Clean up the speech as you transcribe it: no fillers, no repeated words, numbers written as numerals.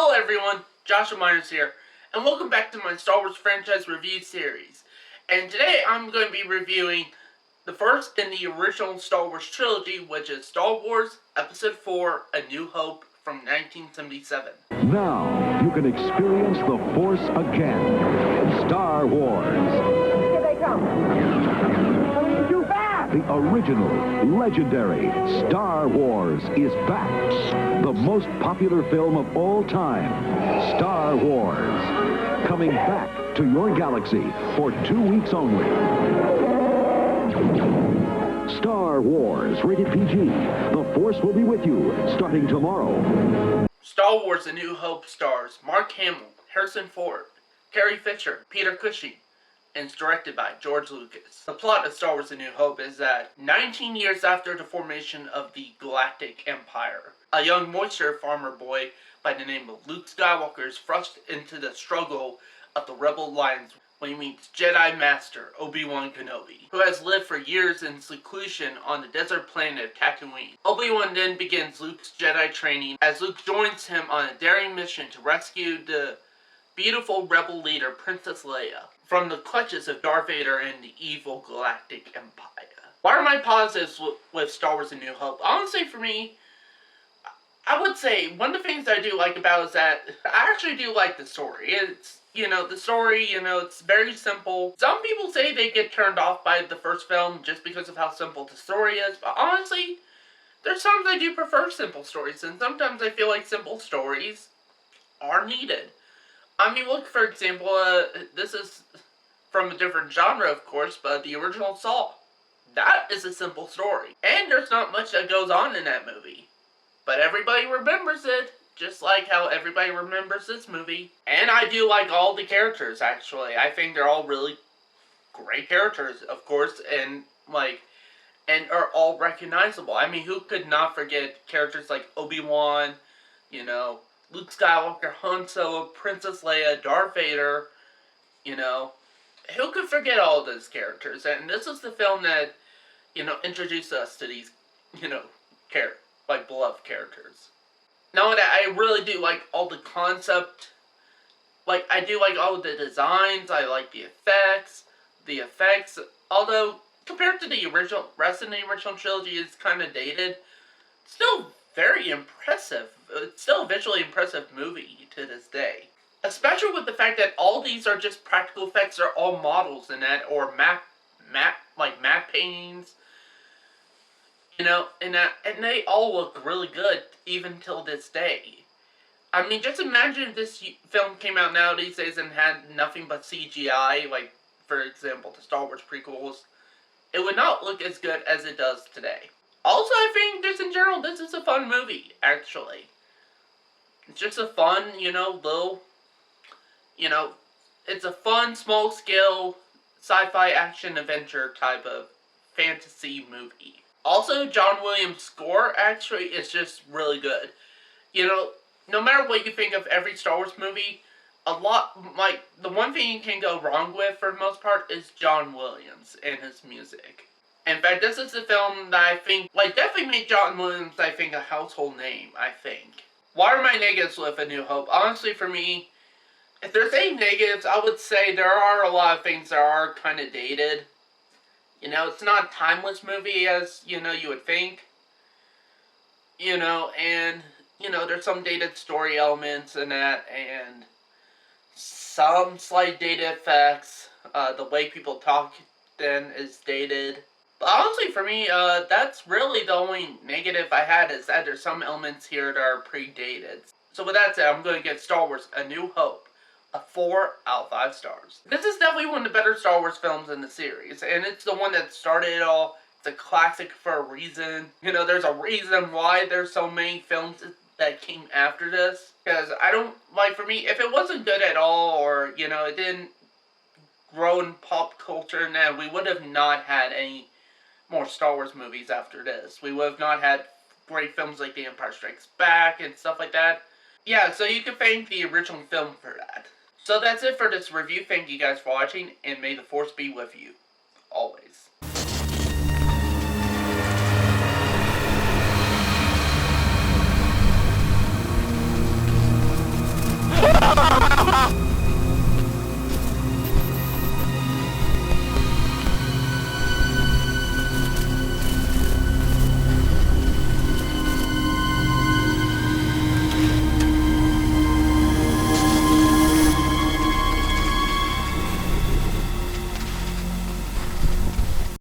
Hello everyone, Joshua Myers here, and welcome back to my Star Wars franchise review series. And today I'm going to be reviewing the first in the original Star Wars trilogy, which is Star Wars Episode 4, A New Hope from 1977. Now you can experience the Force again. Star Wars. Here they come. Coming too fast. The original, legendary Star Wars is back. The most popular film of all time, Star Wars. Coming back to your galaxy for 2 weeks only. Star Wars, rated PG. The Force will be with you starting tomorrow. Star Wars A New Hope stars Mark Hamill, Harrison Ford, Carrie Fisher, Peter Cushing, and is directed by George Lucas. The plot of Star Wars A New Hope is that 19 years after the formation of the Galactic Empire, a young moisture farmer boy by the name of Luke Skywalker is thrust into the struggle of the Rebel Alliance when he meets Jedi Master Obi-Wan Kenobi, who has lived for years in seclusion on the desert planet of Tatooine. Obi-Wan then begins Luke's Jedi training as Luke joins him on a daring mission to rescue the beautiful rebel leader Princess Leia from the clutches of Darth Vader and the evil Galactic Empire. What are my positives with Star Wars A New Hope? Honestly, for me, I would say one of the things I do like about it is that I actually do like the story. It's, the story, it's very simple. Some people say they get turned off by the first film just because of how simple the story is, but honestly, there's times I do prefer simple stories, and sometimes I feel like simple stories are needed. I mean, look, for example, this is from a different genre, of course, but the original Saw. That is a simple story. And there's not much that goes on in that movie. But everybody remembers it, just like how everybody remembers this movie. And I do like all the characters, actually. I think they're all really great characters, of course, and are all recognizable. I mean, who could not forget characters like Obi-Wan, Luke Skywalker, Han Solo, Princess Leia, Darth Vader, who could forget all those characters? And this is the film that, introduced us to these, beloved characters. Now, I really do like all the concept, I do like all of the designs, I like the effects, although, compared to the rest of the original trilogy, it's kind of dated, still very impressive. It's still a visually impressive movie to this day. Especially with the fact that all these are just practical effects, they're all models in that, or map paintings, and they all look really good, even till this day. I mean, just imagine if this film came out now these days and had nothing but CGI, like, for example, the Star Wars prequels. It would not look as good as it does today. Also, I think, just in general, this is a fun movie, actually. It's just a fun, it's a fun, small-scale, sci-fi action-adventure type of fantasy movie. Also, John Williams' score, actually, is just really good. No matter what you think of every Star Wars movie, the one thing you can go wrong with, for the most part, is John Williams and his music. In fact, this is the film that I think, definitely made John Williams, I think, a household name, I think. What are my negatives with A New Hope? Honestly, for me, if there's any negatives, I would say there are a lot of things that are kind of dated. It's not a timeless movie as, you would think. And, there's some dated story elements in that, and some slight dated effects. The way people talk then is dated. But honestly, for me, that's really the only negative I had, is that there's some elements here that are predated. So with that said, I'm going to give Star Wars A New Hope a 4 out of 5 stars. This is definitely one of the better Star Wars films in the series, and it's the one that started it all. It's a classic for a reason. There's a reason why there's so many films that came after this. Because for me, if it wasn't good at all, or, it didn't grow in pop culture, then we would have not had any more Star Wars movies after this. We would have not had great films like The Empire Strikes Back and stuff like that. Yeah, so you can thank the original film for that. So that's it for this review. Thank you guys for watching, and may the Force be with you. Always.